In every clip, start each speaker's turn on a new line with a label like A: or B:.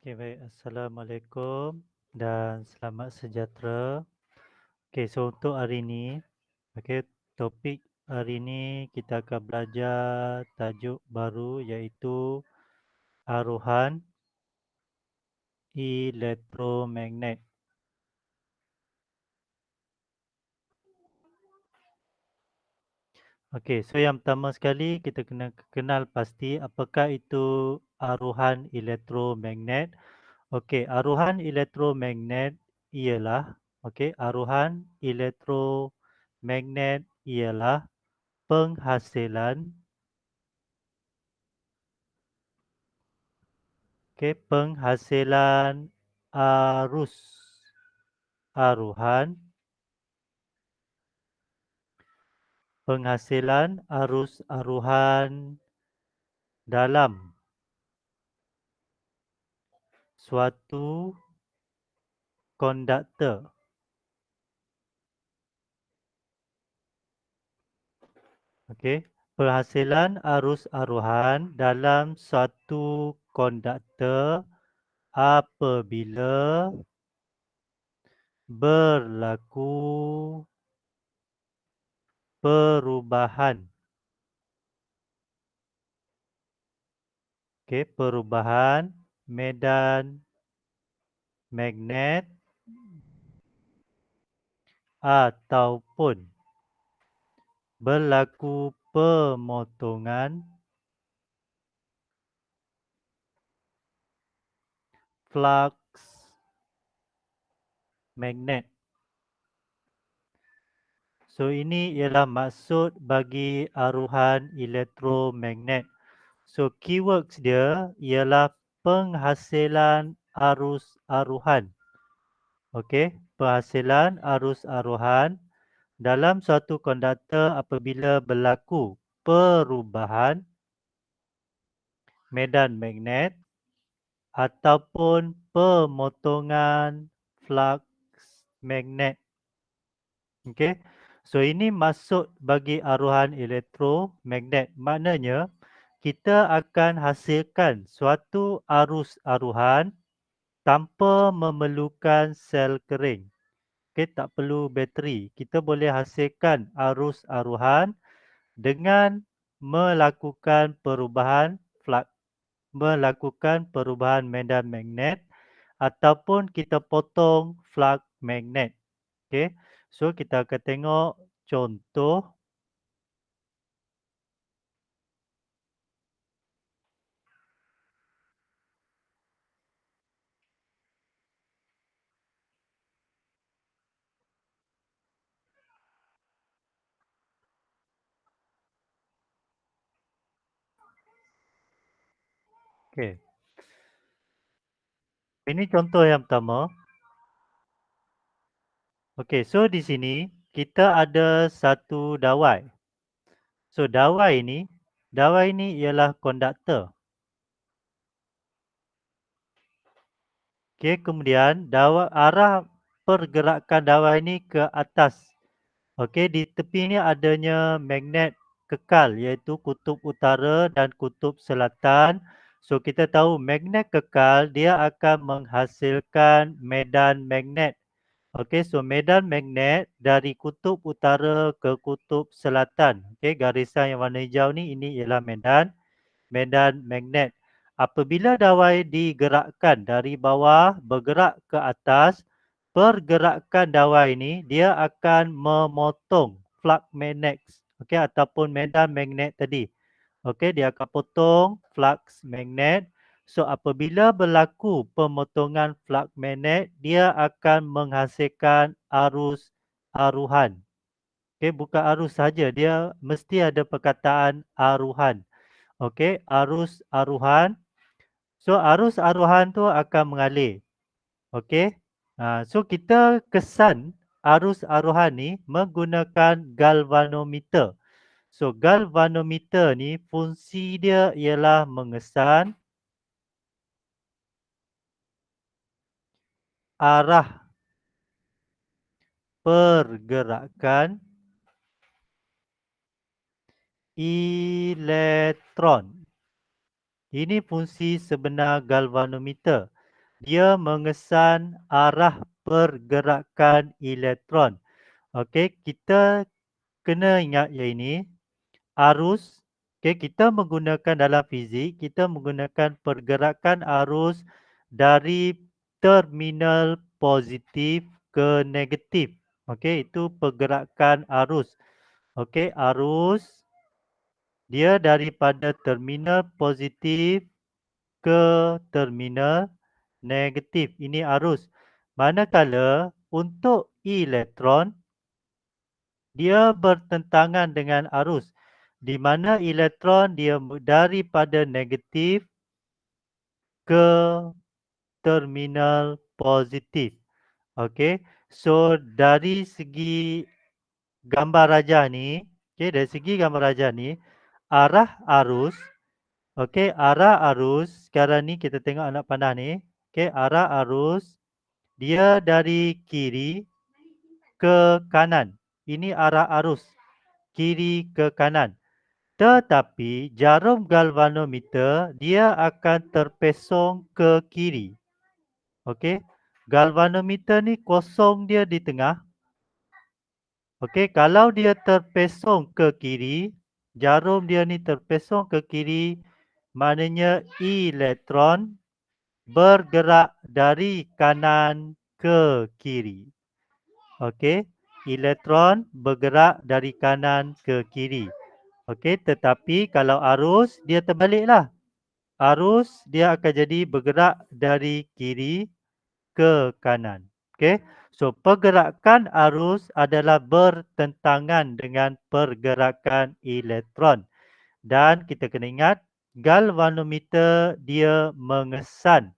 A: Okey, baik. Assalamualaikum dan selamat sejahtera. Okey, so untuk hari ini, okey, topik hari ini kita akan belajar tajuk baru iaitu aruhan elektromagnet. Okey, so yang pertama sekali kita kena kenal pasti apakah itu aruhan elektromagnet. Okey, aruhan elektromagnet ialah aruhan elektromagnet ialah penghasilan penghasilan arus aruhan aruhan dalam suatu konduktor. Okey, penghasilan arus aruhan dalam suatu konduktor apabila berlaku perubahan. Okey, perubahan medan magnet ataupun berlaku pemotongan flux magnet. So ini ialah maksud bagi aruhan elektromagnet. So keywords dia ialah penghasilan arus aruhan. Okey, penghasilan arus aruhan dalam suatu konduktor apabila berlaku perubahan medan magnet ataupun pemotongan flux magnet. Okey. So ini maksud bagi aruhan elektromagnet. Maknanya kita akan hasilkan suatu arus aruhan tanpa memerlukan sel kering. Okey, tak perlu bateri. Kita boleh hasilkan arus aruhan dengan melakukan perubahan flux, melakukan perubahan medan magnet ataupun kita potong flux magnet. Okey. So kita akan tengok contoh. Okey. Ini contoh yang pertama. Okey, so di sini kita ada satu dawai. So dawai ini ialah konduktor. Okey, kemudian arah pergerakan dawai ini ke atas. Okey, di tepi ini adanya magnet kekal iaitu kutub utara dan kutub selatan. So kita tahu magnet kekal dia akan menghasilkan medan magnet. Okey, so medan magnet dari kutub utara ke kutub selatan. Okey, garisan yang warna hijau ni ini ialah medan magnet. Apabila dawai digerakkan dari bawah bergerak ke atas, pergerakan dawai ini dia akan memotong flux magnet, okey, ataupun medan magnet tadi. Okey, dia akan potong flux magnet. So apabila berlaku pemotongan flux magnet, dia akan menghasilkan arus aruhan. Okey, bukan arus saja, dia mesti ada perkataan aruhan. Okey, arus aruhan. So arus aruhan tu akan mengalir. Okey. So kita kesan arus aruhan ni menggunakan galvanometer. So galvanometer ni fungsi dia ialah mengesan arah pergerakan elektron. Ini fungsi sebenar galvanometer. dia mengesan arah pergerakan elektron. Okey, kita kena ingat yang ini, arus, okey, kita menggunakan dalam fizik, kita menggunakan pergerakan arus dari terminal positif ke negatif. Okey, itu pergerakan arus. Okey, arus dia daripada terminal positif ke terminal negatif. Ini arus. Manakala untuk elektron, dia bertentangan dengan arus. Di mana elektron dia daripada negatif ke terminal positif. Okey. So dari segi gambar rajah ni, okey, dari segi gambar rajah ni, arah arus, okey, arah arus sekarang ni kita tengok anak panah ni, okey, arah arus dia dari kiri ke kanan. Ini arah arus kiri ke kanan. Tetapi jarum galvanometer dia akan terpesong ke kiri. Okey. Galvanometer ni kosong dia di tengah. Okey, kalau dia terpesong ke kiri, jarum dia ni terpesong ke kiri, maknanya elektron bergerak dari kanan ke kiri. Okey, elektron bergerak dari kanan ke kiri. Okey, tetapi kalau arus dia terbaliklah. Arus dia akan jadi bergerak dari kiri ke kanan. Okey. So pergerakan arus adalah bertentangan dengan pergerakan elektron. Dan kita kena ingat galvanometer dia mengesan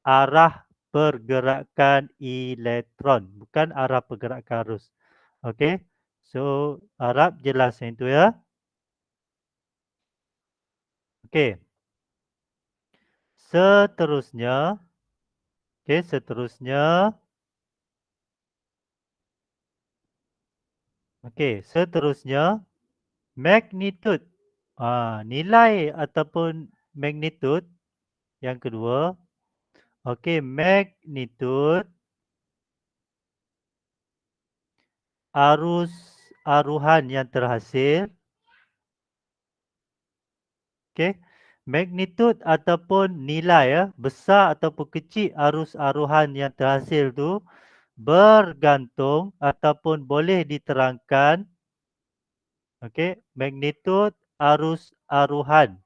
A: arah pergerakan elektron, bukan arah pergerakan arus. Okey. So harap jelas yang itu ya. Okey. Seterusnya, okey, seterusnya. Okey, seterusnya magnitude. Nilai ataupun magnitude yang kedua. Okey, magnitude arus aruhan yang terhasil. Okey. Magnitude ataupun nilai besar ataupun kecil arus aruhan yang terhasil tu bergantung ataupun boleh diterangkan, okey, magnitude arus aruhan.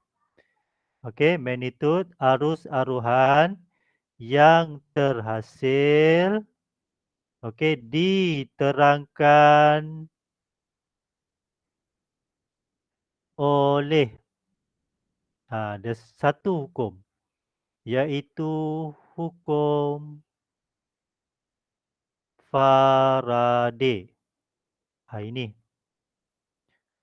A: Okey, magnitude arus aruhan yang terhasil, okey, diterangkan oleh ada satu hukum, iaitu hukum Faraday. Ini.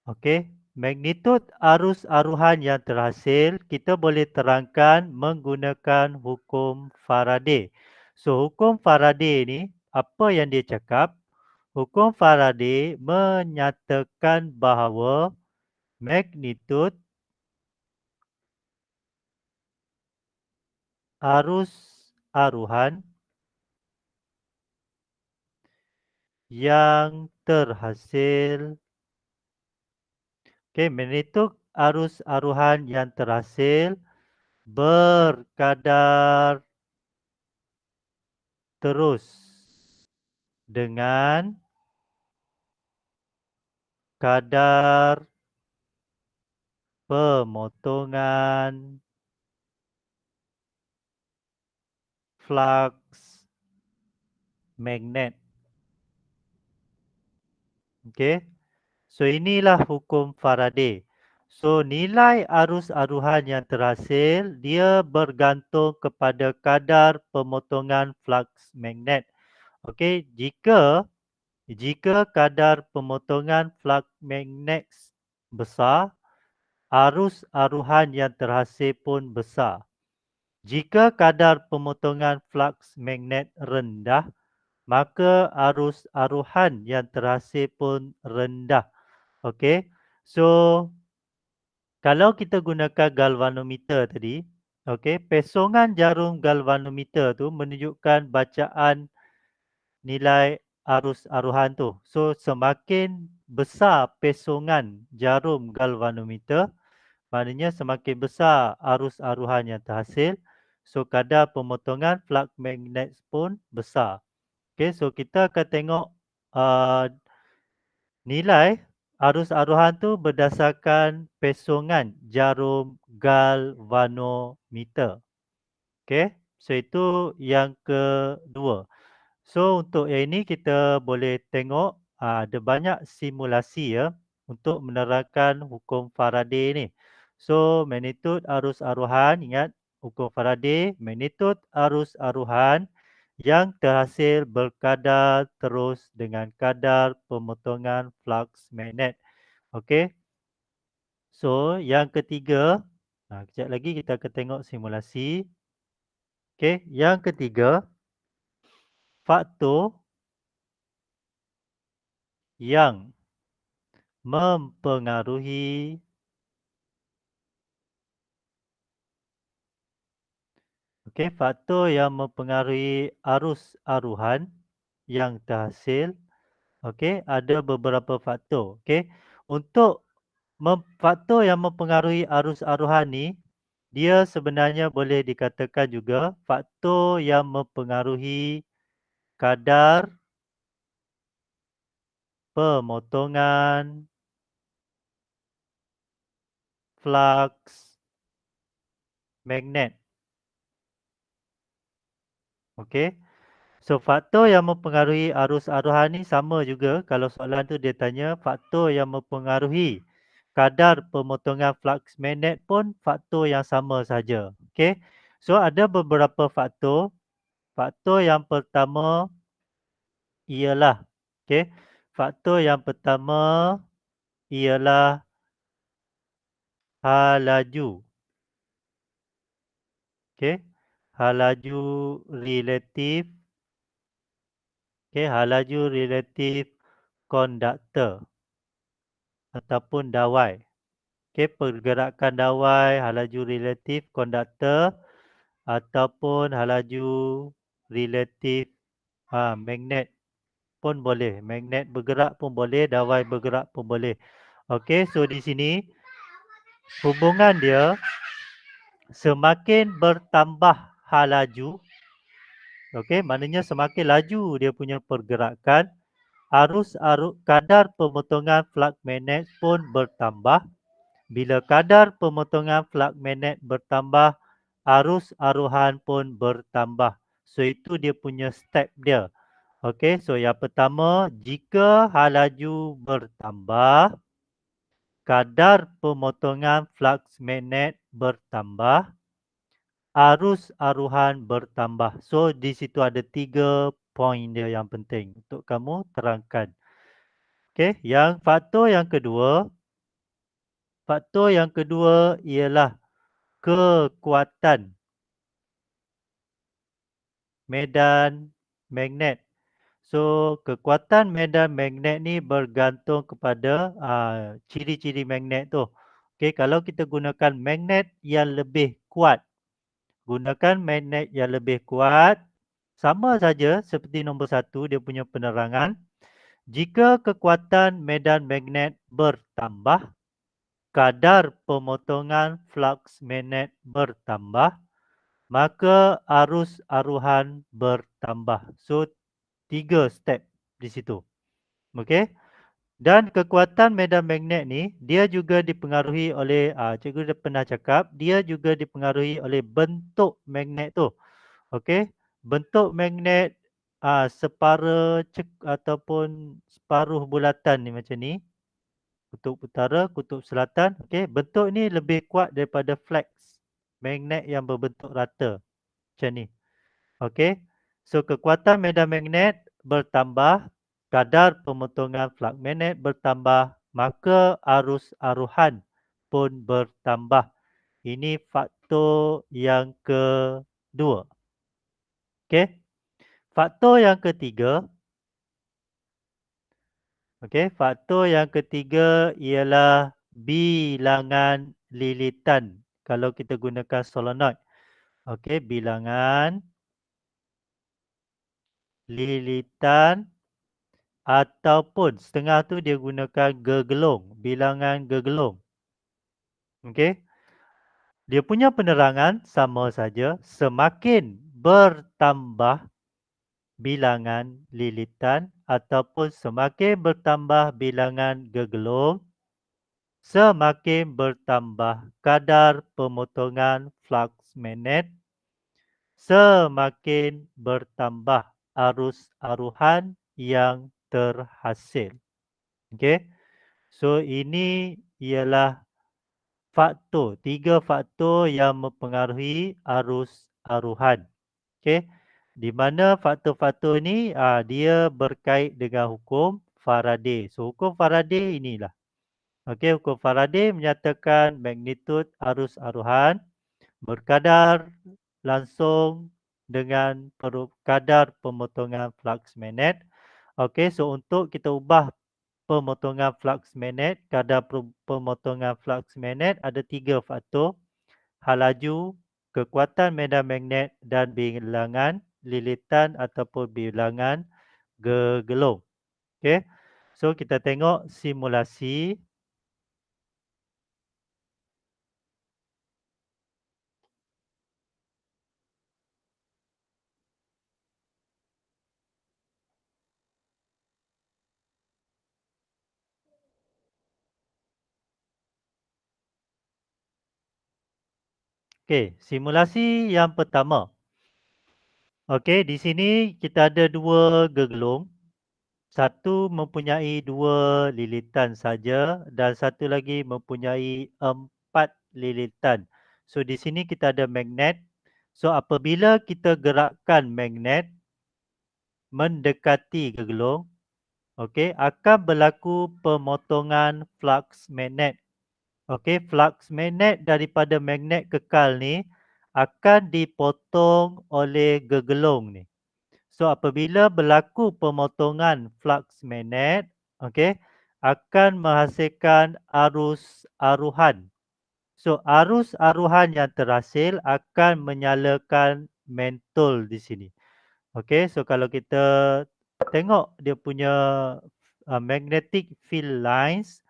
A: Okey, magnitud arus aruhan yang terhasil kita boleh terangkan menggunakan hukum Faraday. So hukum Faraday ni apa yang dia cakap? Hukum Faraday menyatakan bahawa magnitud arus aruhan yang terhasil, okey, magnitud arus aruhan yang terhasil berkadar terus dengan kadar pemotongan flux magnet. Okey. So inilah hukum Faraday. So nilai arus aruhan yang terhasil dia bergantung kepada kadar pemotongan flux magnet. Okey, jika kadar pemotongan flux magnet besar, arus aruhan yang terhasil pun besar. Jika kadar pemotongan flux magnet rendah, maka arus aruhan yang terhasil pun rendah. Okey. So kalau kita gunakan galvanometer tadi, Okey, pesongan jarum galvanometer tu menunjukkan bacaan nilai arus aruhan tu. So, semakin besar pesongan jarum galvanometer, maknanya semakin besar arus aruhan yang terhasil. So, kadar pemotongan flux magnet pun besar. Okey, so kita akan tengok uh, nilai arus aruhan tu berdasarkan pesongan jarum galvanometer. Okey, so itu yang kedua. So untuk yang ini kita boleh tengok ada banyak simulasi ya untuk menerangkan hukum Faraday ni. So magnitud arus aruhan, ingat hukum Faraday, magnitud arus aruhan yang terhasil berkadar terus dengan kadar pemotongan flux magnet. Okey. So yang ketiga, kejap lagi kita akan tengok simulasi. Okey, yang ketiga, faktor yang mempengaruhi faktor yang mempengaruhi arus aruhan yang terhasil. Ada beberapa faktor. Untuk faktor yang mempengaruhi arus aruhan ni, dia sebenarnya boleh dikatakan juga faktor yang mempengaruhi kadar pemotongan flux magnet. Okey. So, faktor yang mempengaruhi arus aruhan ni sama juga kalau soalan tu dia tanya faktor yang mempengaruhi kadar pemotongan flux magnet pun faktor yang sama saja. Okey. So, ada beberapa faktor. Faktor yang pertama ialah faktor yang pertama ialah hal laju. Hal laju relatif. Hal laju relatif konduktor ataupun dawai. Pergerakan dawai, hal laju relatif konduktor ataupun hal laju relatif magnet pun boleh. Magnet bergerak pun boleh, dawai bergerak pun boleh. Okey, so di sini hubungan dia semakin bertambah hal laju, maknanya semakin laju dia punya pergerakan, kadar pemotongan flux magnet pun bertambah. Bila kadar pemotongan flux magnet bertambah, arus aruhan pun bertambah. So itu dia punya step dia. Okey, so yang pertama, jika hal laju bertambah, kadar pemotongan flux magnet bertambah, arus aruhan bertambah. So di situ ada 3 poin dia yang penting untuk kamu terangkan. Okey, faktor yang kedua ialah kekuatan medan magnet. So, kekuatan medan magnet ni bergantung kepada ciri-ciri magnet tu. Okey, kalau kita gunakan magnet yang lebih kuat, sama saja seperti nombor 1 dia punya penerangan. Jika kekuatan medan magnet bertambah, kadar pemotongan flux magnet bertambah, maka arus aruhan bertambah. So, 3 step di situ. Okey. Dan kekuatan medan magnet ni, dia juga dipengaruhi oleh, cikgu dah pernah cakap, dia juga dipengaruhi oleh bentuk magnet tu. Okey. Bentuk magnet ataupun separuh bulatan ni macam ni. Kutub utara, kutub selatan. Okey. Bentuk ni lebih kuat daripada flex magnet yang berbentuk rata. Macam ni. Okey. So, kekuatan medan magnet bertambah, kadar pemotongan flux magnet bertambah, maka arus aruhan pun bertambah. Ini faktor yang kedua. Okey. Faktor yang ketiga. Faktor yang ketiga ialah bilangan lilitan kalau kita gunakan solenoid. Okey, bilangan lilitan ataupun setengah tu dia gunakan gegelung, bilangan gegelung. Okey. Dia punya penerangan sama saja, semakin bertambah bilangan lilitan ataupun semakin bertambah bilangan gegelung, semakin bertambah kadar pemotongan flux magnet, semakin bertambah arus aruhan yang terhasil. Okey. So ini ialah faktor, 3 faktor yang mempengaruhi arus aruhan. Okey. Di mana faktor-faktor ni dia berkait dengan hukum Faraday. So hukum Faraday inilah. Okey, hukum Faraday menyatakan magnitud arus aruhan berkadar langsung dengan kadar pemotongan flux magnet. Okey, so untuk kita ubah pemotongan flux magnet, kadar pemotongan flux magnet ada 3 faktor. Hal laju, kekuatan medan magnet dan bilangan lilitan ataupun bilangan gegelung. Okey. So kita tengok simulasi. Okey, simulasi yang pertama. Okey, di sini kita ada 2 gegelung. Satu mempunyai 2 lilitan saja dan satu lagi mempunyai 4 lilitan. So di sini kita ada magnet. So apabila kita gerakkan magnet mendekati gegelung, okey, akan berlaku pemotongan flux magnet. Okey, flux magnet daripada magnet kekal ni akan dipotong oleh gegelung ni. So apabila berlaku pemotongan flux magnet, okey, akan menghasilkan arus aruhan. So arus aruhan yang terhasil akan menyalakan mentol di sini. Okey, so kalau kita tengok dia punya magnetic field lines,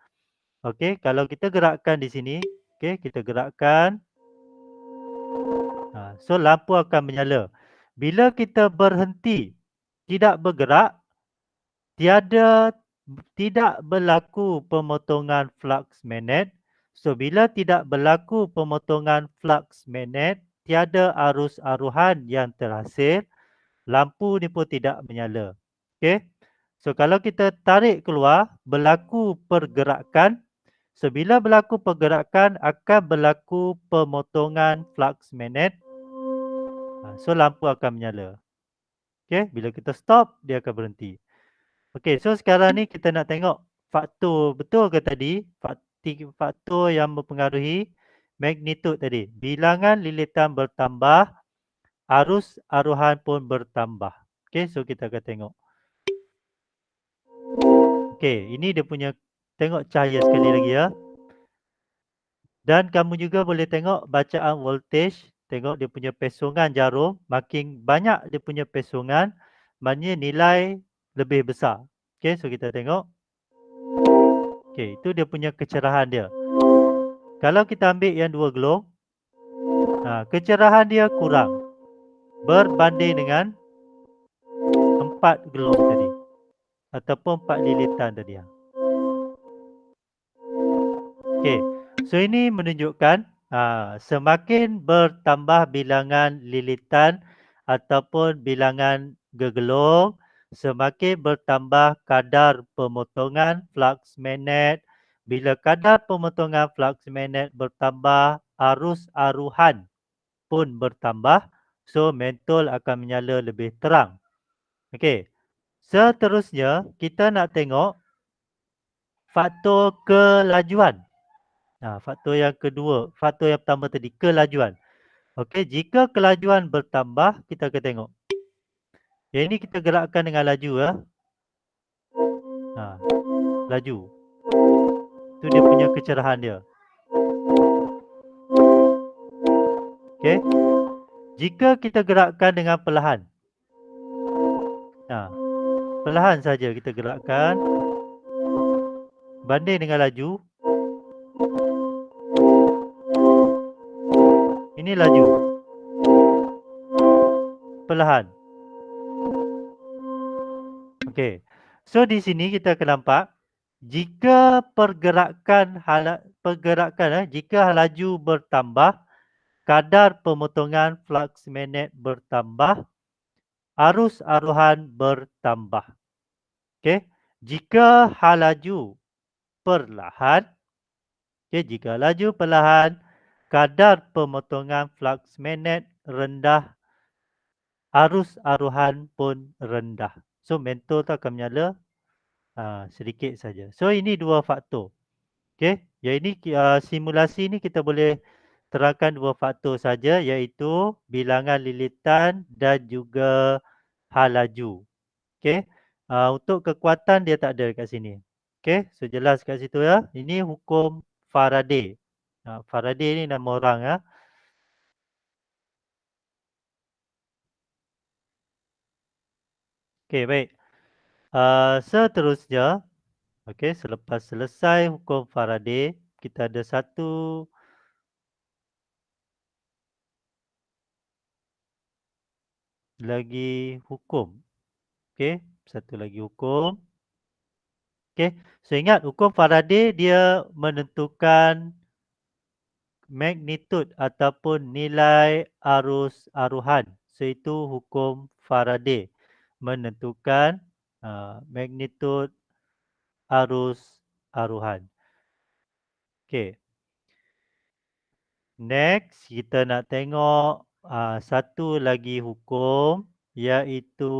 A: okey, kalau kita gerakkan di sini, okey, kita gerakkan. So lampu akan menyala. Bila kita berhenti, tidak bergerak, tidak berlaku pemotongan flux magnet. So bila tidak berlaku pemotongan flux magnet, tiada arus aruhan yang terhasil, lampu ni pun tidak menyala. Okey. So kalau kita tarik keluar, berlaku pergerakan. So bila berlaku pergerakan akan berlaku pemotongan flux magnet. So lampu akan menyala. Okey, bila kita stop dia akan berhenti. Okey, so sekarang ni kita nak tengok faktor betul ke tadi? Faktor yang mempengaruhi magnitud tadi. Bilangan lilitan bertambah, arus aruhan pun bertambah. Okey, so kita akan tengok. Okey, ini dia punya, tengok cahaya sekali lagi ya. Dan kamu juga boleh tengok bacaan voltage. Tengok dia punya pesongan jarum. Makin banyak dia punya pesongan, maknanya nilai lebih besar. Okey, so kita tengok. Okey, itu dia punya kecerahan dia. Kalau kita ambil yang 2 gelung, kecerahan dia kurang berbanding dengan 4 gelung tadi. Ataupun 4 lilitan tadi. Okey, so ini menunjukkan semakin bertambah bilangan lilitan ataupun bilangan gegelung, semakin bertambah kadar pemotongan flux magnet. Bila kadar pemotongan flux magnet bertambah, arus aruhan pun bertambah. So mentol akan menyala lebih terang. Okey. Seterusnya kita nak tengok faktor kelajuan. Faktor yang kedua, faktor yang pertama tadi, kelajuan. Okey, jika kelajuan bertambah, kita akan tengok. Yang ini kita gerakkan dengan laju ya. Laju. Itu dia punya kecerahan dia. Okey. Jika kita gerakkan dengan perlahan. Perlahan saja kita gerakkan. Banding dengan laju. Ini laju. Perlahan. Okey. So di sini kita akan nampak jika jika laju bertambah, kadar pemotongan flux magnet bertambah, arus aruhan bertambah. Okey. Jika laju perlahan, jika laju perlahan, kadar pemotongan flux magnet rendah, arus aruhan pun rendah. So mentol tu akan menyala sedikit saja. So ini dua faktor. Okey, yang ini simulasi ni kita boleh terangkan dua faktor saja, iaitu bilangan lilitan dan juga laju. Okey. Untuk kekuatan dia tak ada kat sini. Okey, so jelas kat situ ya. Ini hukum Faraday. Faraday ni nama orang ya. Okey, baik. Seterusnya, okey, selepas selesai hukum Faraday, kita ada satu lagi hukum. Okey, satu lagi hukum. Okey, so ingat hukum Faraday dia menentukan magnitud ataupun nilai arus aruhan. So itu hukum Faraday menentukan magnitud arus aruhan. Okey. Next, kita nak tengok satu lagi hukum, iaitu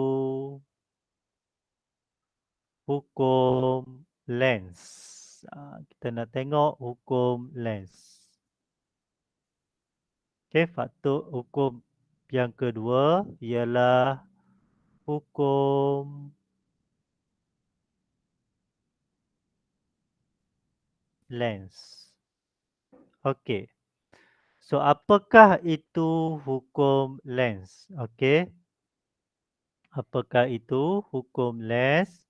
A: hukum Lenz. Kita nak tengok hukum Lenz. Okey, faktor hukum yang kedua ialah hukum Lenz. Okey. So apakah itu hukum Lenz? Okey. Apakah itu hukum Lenz?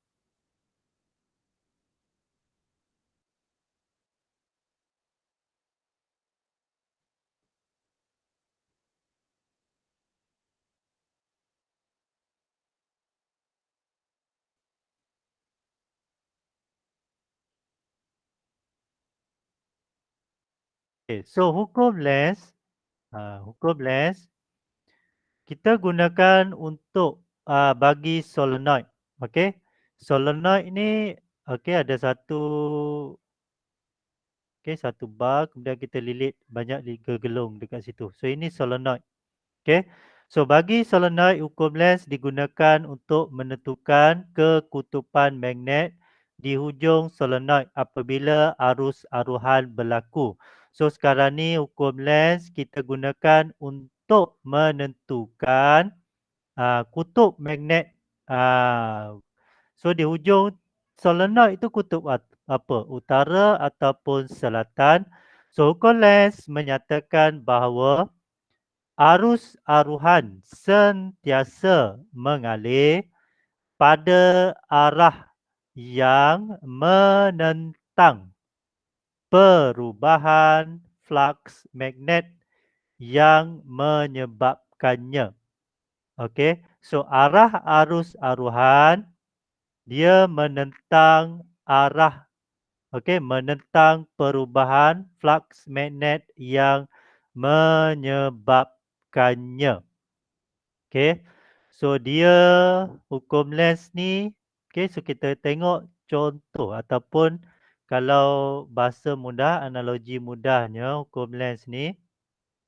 A: Okay, so hukum Lenz kita gunakan untuk bagi solenoid. Okey, solenoid ni ada satu bar, kemudian kita lilit banyak gelung dekat situ. So ini solenoid. Okey. So bagi solenoid, hukum Lenz digunakan untuk menentukan kekutupan magnet di hujung solenoid apabila arus aruhan berlaku. So sekarang ni hukum Lenz kita gunakan untuk menentukan kutub magnet. So di hujung solenoid itu kutub apa? Utara ataupun selatan. So hukum Lenz menyatakan bahawa arus aruhan sentiasa mengalir pada arah yang menentang perubahan flux magnet yang menyebabkannya. Okey, so arah arus aruhan dia menentang menentang perubahan flux magnet yang menyebabkannya. Okey. So dia hukum Lenz ni, so kita tengok contoh ataupun kalau bahasa mudah, analogi mudahnya hukum Lenz ni.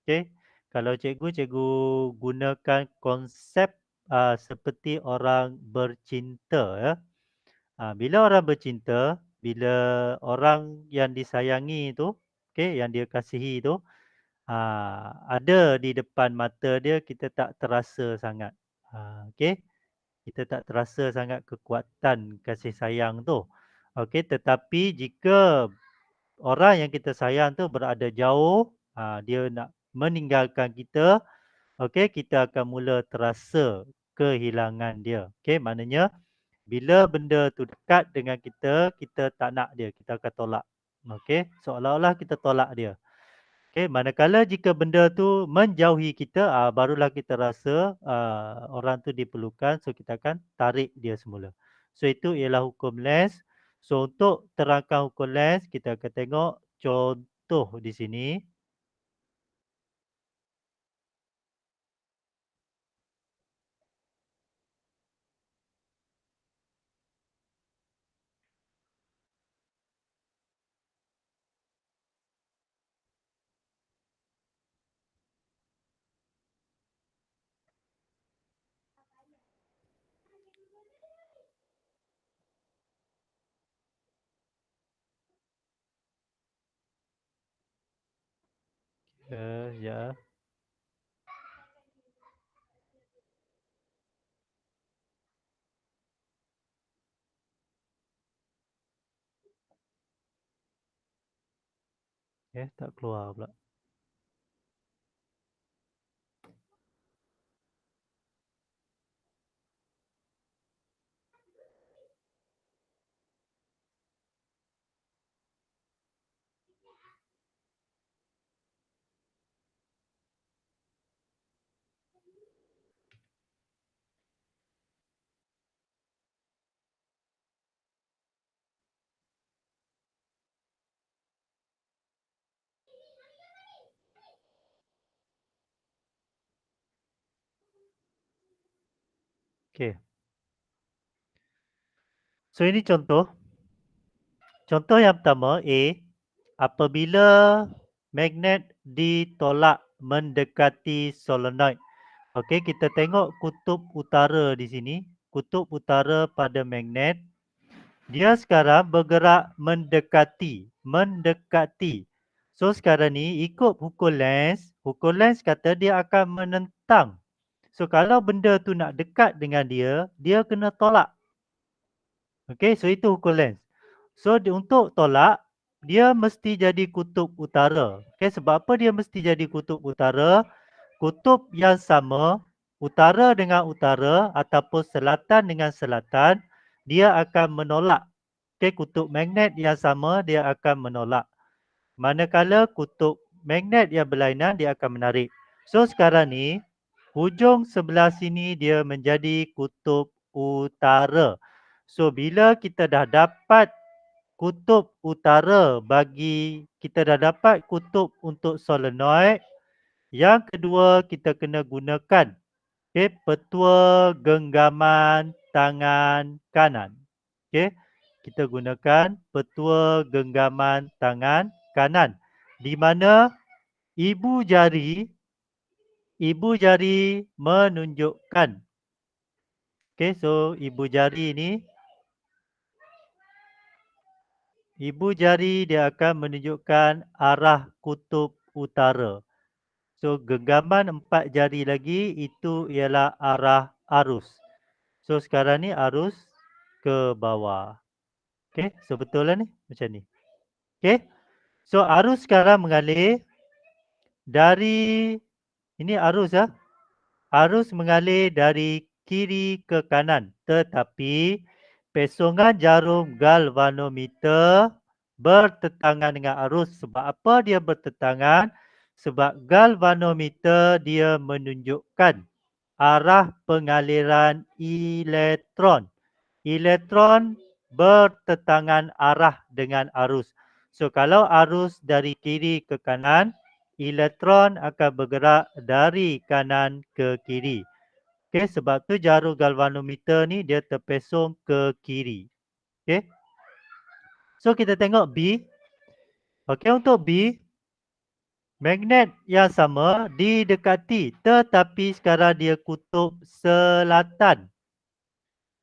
A: Okey. Kalau cikgu gunakan konsep seperti orang bercinta ya. Bila orang bercinta, bila orang yang disayangi tu, yang dia kasihi tu, ada di depan mata dia, kita tak terasa sangat. Okey. Kita tak terasa sangat kekuatan kasih sayang tu. Okey, tetapi jika orang yang kita sayang tu berada jauh, dia nak meninggalkan kita, okey, kita akan mula terasa kehilangan dia. Okey, maknanya bila benda tu dekat dengan kita, kita tak nak dia, kita akan tolak. Okey, seolah-olah kita tolak dia. Okey, manakala jika benda tu menjauhi kita, barulah kita rasa orang tu diperlukan, so kita akan tarik dia semula. So itu ialah hukum Lenz. So untuk terangkan hukum Lenz, kita akan tengok contoh di sini. Ya. Tak keluar pula. Okey. So ini contoh. Contoh yang pertama A, apabila magnet ditolak mendekati solenoid. Okey, kita tengok kutub utara di sini. Kutub utara pada magnet. Dia sekarang bergerak mendekati. Mendekati. So sekarang ni ikut hukum Lenz. Hukum Lenz kata dia akan menentang. So kalau benda tu nak dekat dengan dia, dia kena tolak. Okey, so itu hukum Lenz. So untuk tolak, dia mesti jadi kutub utara. Okey, sebab apa dia mesti jadi kutub utara? Kutub yang sama, utara dengan utara ataupun selatan dengan selatan, dia akan menolak. Okey, kutub magnet yang sama, dia akan menolak. Manakala kutub magnet yang berlainan, dia akan menarik. So sekarang ni, hujung sebelah sini dia menjadi kutub utara. So bila kita dah dapat kutub utara kita dah dapat kutub untuk solenoid. Yang kedua, kita kena gunakan petua genggaman tangan kanan. Okey, kita gunakan petua genggaman tangan kanan di mana ibu jari menunjukkan. Okey, so ibu jari dia akan menunjukkan arah kutub utara. So genggaman 4 jari lagi itu ialah arah arus. So sekarang ni arus ke bawah. Okey, so betul lah ni macam ni. Okey. So arus sekarang mengalir dari ini arus ya. Arus mengalir dari kiri ke kanan, tetapi pesongan jarum galvanometer bertentangan dengan arus. Sebab apa dia bertentangan? Sebab galvanometer dia menunjukkan arah pengaliran elektron. Elektron bertentangan arah dengan arus. So kalau arus dari kiri ke kanan, elektron akan bergerak dari kanan ke kiri. Okey, sebab tu jarum galvanometer ni dia terpesong ke kiri. Okey. So kita tengok B. Okey, untuk B, magnet yang sama didekati tetapi sekarang dia kutub selatan.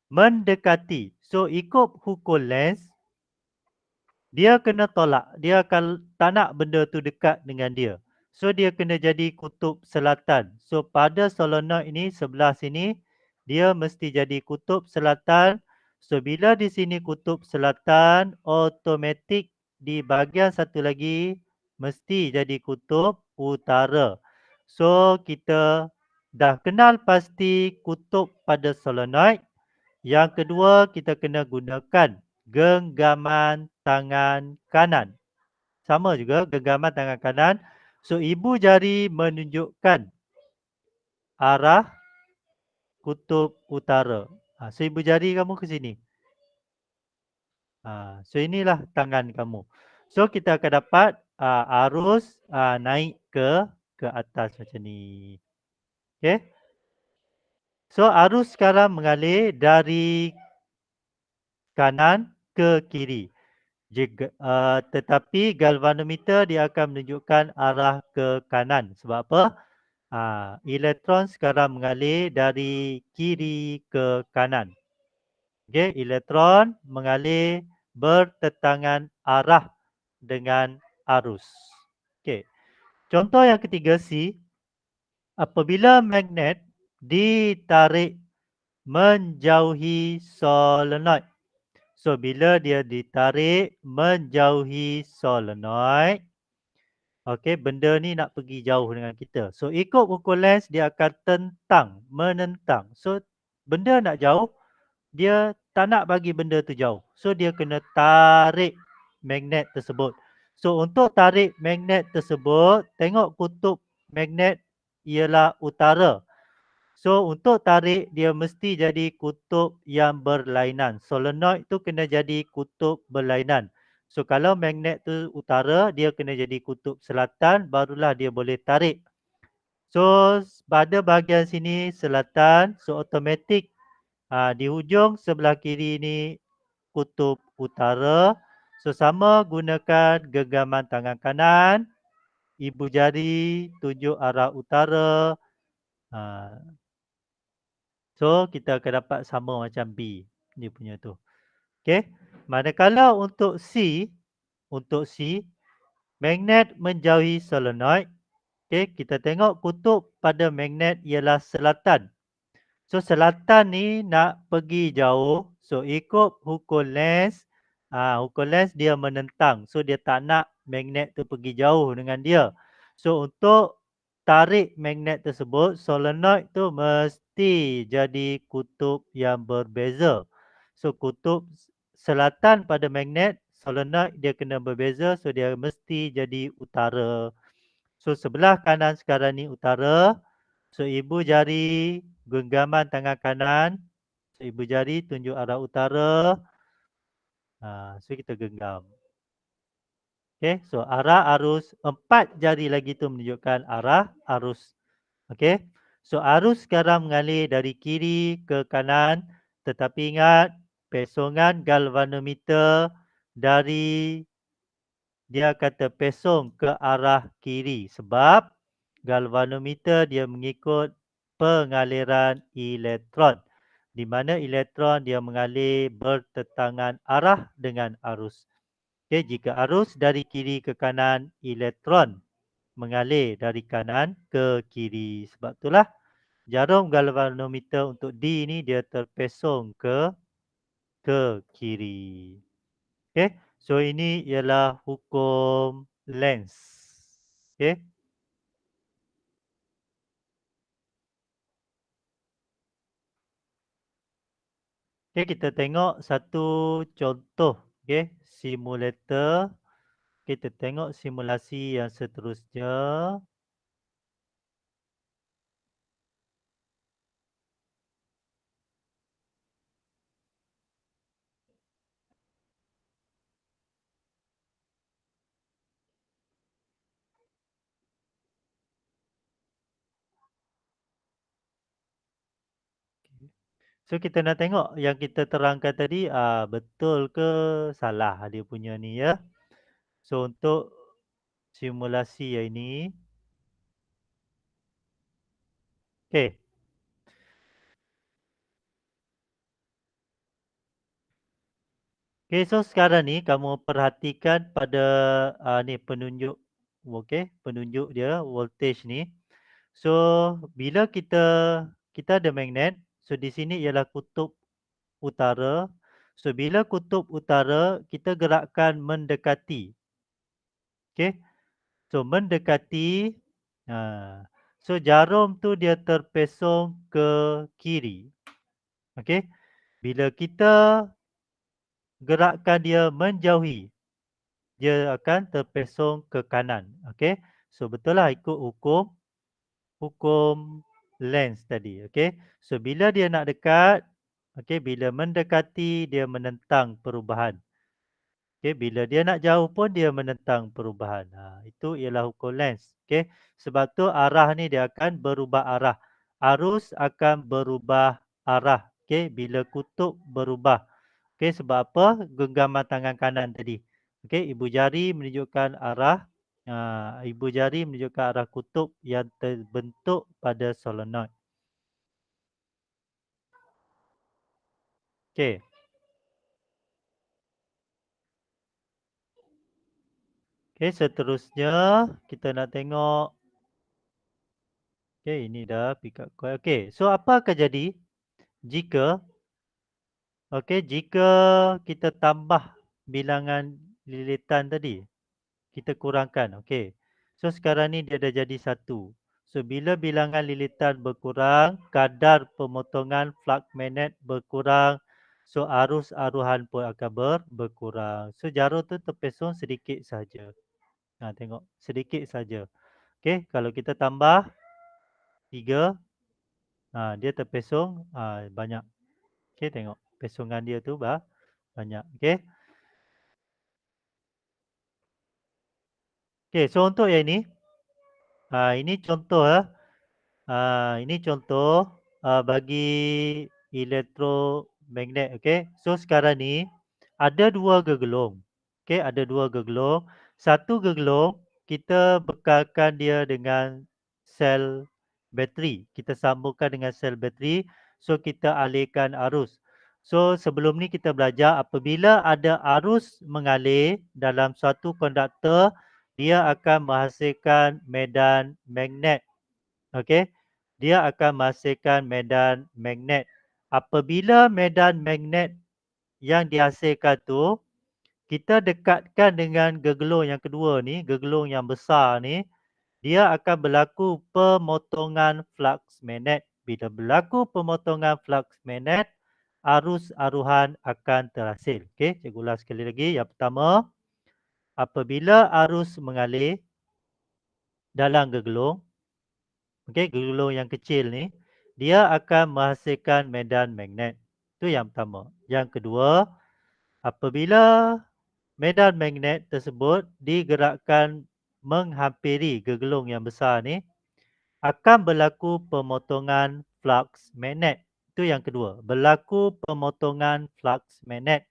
A: Mendekati. So ikut hukum Lenz, dia kena tolak. Dia akan tak nak benda tu dekat dengan dia. So dia kena jadi kutub selatan. So pada solenoid ini sebelah sini, dia mesti jadi kutub selatan. So bila di sini kutub selatan, automatik di bahagian satu lagi mesti jadi kutub utara. So kita dah kenal pasti kutub pada solenoid. Yang kedua, kita kena gunakan genggaman tangan kanan. Sama juga genggaman tangan kanan. So, ibu jari menunjukkan arah kutub utara. So, ibu jari kamu ke sini. So, inilah tangan kamu. So, kita akan dapat arus naik ke atas macam ni. Okay. So, arus sekarang mengalir dari kanan ke kiri. Tetapi galvanometer dia akan menunjukkan arah ke kanan. Sebab apa? Elektron sekarang mengalir dari kiri ke kanan. Okay, elektron mengalir bertentangan arah dengan arus. Okay. Contoh yang ketiga C, apabila magnet ditarik menjauhi solenoid. So, bila dia ditarik menjauhi solenoid, okey, benda ni nak pergi jauh dengan kita. So, ikut ukur lens, dia akan menentang. So, benda nak jauh, dia tak nak bagi benda tu jauh. So, dia kena tarik magnet tersebut. So, untuk tarik magnet tersebut, tengok kutub magnet ialah utara. So, untuk tarik, dia mesti jadi kutub yang berlainan. Solenoid tu kena jadi kutub berlainan. So, kalau magnet tu utara, dia kena jadi kutub selatan, barulah dia boleh tarik. So, pada bahagian sini selatan, so automatik di hujung sebelah kiri ni kutub utara. So, sama gunakan genggaman tangan kanan. Ibu jari tunjuk arah utara. So, kita akan dapat sama macam B. Dia punya tu. Okey. Manakala untuk C, magnet menjauhi solenoid. Okey, kita tengok kutub pada magnet ialah selatan. So, selatan ni nak pergi jauh. So, ikut hukum lens. Hukum lens dia menentang. So, dia tak nak magnet tu pergi jauh dengan dia. So, untuk tarik magnet tersebut, solenoid tu mesti jadi kutub yang berbeza. So, kutub selatan pada magnet, solenoid dia kena berbeza. So, dia mesti jadi utara. So, sebelah kanan sekarang ni utara. So, ibu jari genggaman tangan kanan. So, ibu jari tunjuk arah utara. So, kita genggam. Okay, so arah arus, 4 jari lagi tu menunjukkan arah arus. Okay, so arus sekarang mengalir dari kiri ke kanan. Tetapi ingat, pesongan galvanometer dari dia akan terpesong ke arah kiri. Sebab galvanometer dia mengikut pengaliran elektron. Di mana elektron dia mengalir bertentangan arah dengan arus. Okay, jika arus dari kiri ke kanan, elektron mengalir dari kanan ke kiri. Sebab itulah jarum galvanometer untuk D ni dia terpesong ke kiri. Okay, so ini ialah hukum lens. Okay. Okay, kita tengok satu contoh. Okay, simulator. Kita tengok simulasi yang seterusnya. So, kita nak tengok yang kita terangkan tadi betul ke salah dia punya ni ya. So, untuk simulasi yang ini. Okay. Okay, so sekarang ni kamu perhatikan pada ni penunjuk. Okay, penunjuk dia voltage ni. So, bila kita ada magnet. So, di sini ialah kutub utara. So, bila kutub utara, kita gerakkan mendekati. Okay. So, mendekati. So jarum tu dia terpesong ke kiri. Okey. Bila kita gerakkan dia menjauhi, dia akan terpesong ke kanan. Okey. So betul lah ikut hukum lens tadi. Okey. So bila dia nak dekat, okey, bila mendekati dia menentang perubahan. Okey, bila dia nak jauh pun dia menentang perubahan. Itu ialah hukum lens. Okey. Sebab tu arah ni dia akan berubah arah. Arus akan berubah arah. Okey, bila kutub berubah. Okey, sebab apa? Genggaman tangan kanan tadi. Okey, ibu jari menunjukkan arah ibu jari menunjukkan arah kutub yang terbentuk pada solenoid. Okey. Okey, seterusnya kita nak tengok. Okey, ini dah pick up coil. Okey, so apa akan jadi jika jika kita tambah bilangan lilitan tadi, kita kurangkan. Okey. So sekarang ni dia dah jadi 1. So bila bilangan lilitan berkurang, kadar pemotongan flux magnet berkurang. So arus aruhan pun akan berkurang. So jarum tu terpesong sedikit saja. Tengok, sedikit saja. Okey, kalau kita tambah 3, dia terpesong banyak. Okey, tengok pesongan dia tu banyak. Okey. Okey, so untuk yang ini contoh ini contoh bagi elektromagnet. Okey. So sekarang ni ada 2 gegelung. Okey, ada 2 gegelung. Satu gegelung kita bekalkan dia dengan sel bateri. Kita sambungkan dengan sel bateri. So kita alihkan arus. So sebelum ni kita belajar apabila ada arus mengalir dalam suatu konduktor, dia akan menghasilkan medan magnet. Okey. Dia akan menghasilkan medan magnet. Apabila medan magnet yang dihasilkan tu kita dekatkan dengan gegelung yang kedua ni, gegelung yang besar ni, dia akan berlaku pemotongan flux magnet. Bila berlaku pemotongan flux magnet, arus aruhan akan terhasil. Okey, cikgu ulas sekali lagi. Yang pertama, apabila arus mengalir dalam gegelung, okey, gegelung yang kecil ni, dia akan menghasilkan medan magnet. Itu yang pertama. Yang kedua, apabila medan magnet tersebut digerakkan menghampiri gegelung yang besar ni, akan berlaku pemotongan flux magnet. Itu yang kedua, berlaku pemotongan flux magnet.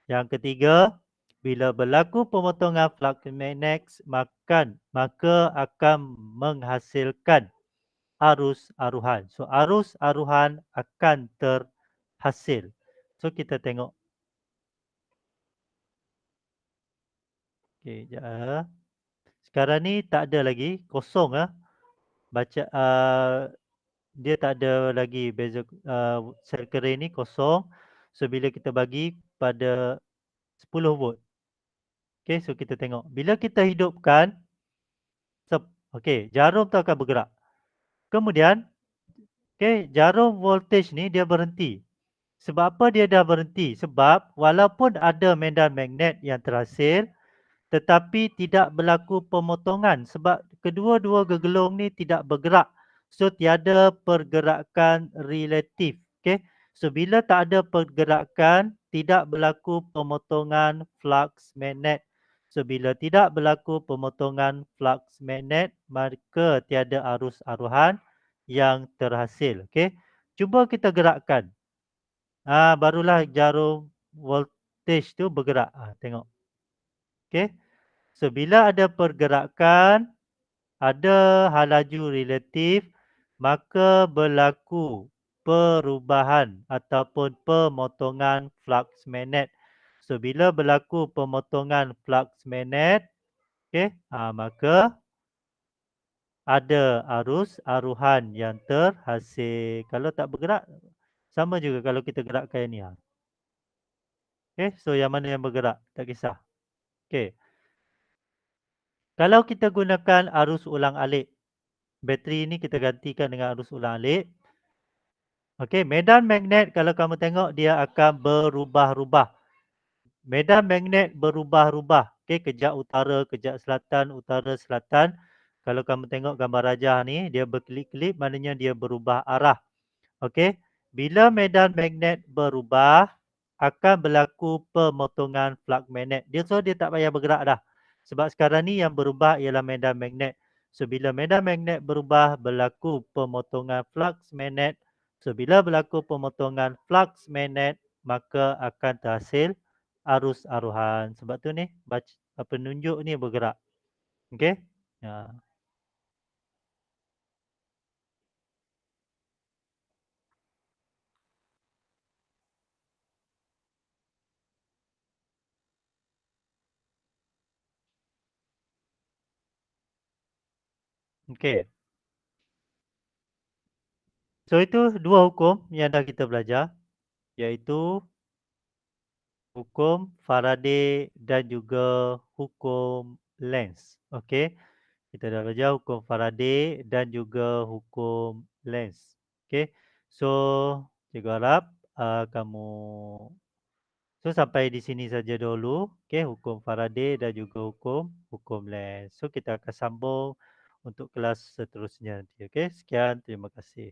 A: Yang ketiga, bila berlaku pemotongan flux magnet, maka akan menghasilkan arus aruhan. So arus aruhan akan terhasil. So kita tengok. Okey, jap. Sekarang ni tak ada lagi, kosong baca dia tak ada lagi beza sel kering ni kosong. So bila kita bagi pada 10 volt. Okey, so kita tengok. Bila kita hidupkan okey, jarum tu akan bergerak. Kemudian jarum voltage ni dia berhenti. Sebab apa dia dah berhenti? Sebab walaupun ada medan magnet yang terhasil, tetapi tidak berlaku pemotongan sebab kedua-dua gegelung ni tidak bergerak. So tiada pergerakan relatif. Okey. So bila tak ada pergerakan, tidak berlaku pemotongan flux magnet. So bila tidak berlaku pemotongan flux magnet, maka tiada arus aruhan yang terhasil. Okey. Cuba kita gerakkan. Barulah jarum voltage tu bergerak. Tengok. Okey. So bila ada pergerakan, ada hal laju relatif, maka berlaku perubahan ataupun pemotongan flux magnet. So bila berlaku pemotongan flux magnet, maka ada arus aruhan yang terhasil. Kalau tak bergerak, sama juga kalau kita gerakkan yang ni. So yang mana yang bergerak? Tak kisah. Kalau kita gunakan arus ulang alik. Bateri ini kita gantikan dengan arus ulang-alik. Okey, medan magnet kalau kamu tengok dia akan berubah-ubah. Medan magnet berubah-ubah. Okey, kejap utara, kejap selatan, utara, selatan. Kalau kamu tengok gambar rajah ni, dia berkelip-kelip, maknanya dia berubah arah. Okey, bila medan magnet berubah, akan berlaku pemotongan flux magnet. Dia tak payah bergerak dah. Sebab sekarang ni yang berubah ialah medan magnet. So, bila medan magnet berubah, berlaku pemotongan flux magnet. So, bila berlaku pemotongan flux magnet, maka akan terhasil arus aruhan. Sebab tu ni, penunjuk ni bergerak. Okey? Ya. Okey. So, itu dua hukum yang dah kita belajar, iaitu hukum Faraday dan juga hukum Lenz. Okey. Kita dah belajar hukum Faraday dan juga hukum Lenz. Okey. So, cikgu harap kamu sampai di sini saja dulu. Okey, hukum Faraday dan juga hukum Lenz. So, kita akan sambung untuk kelas seterusnya nanti. Okey. Sekian, terima kasih.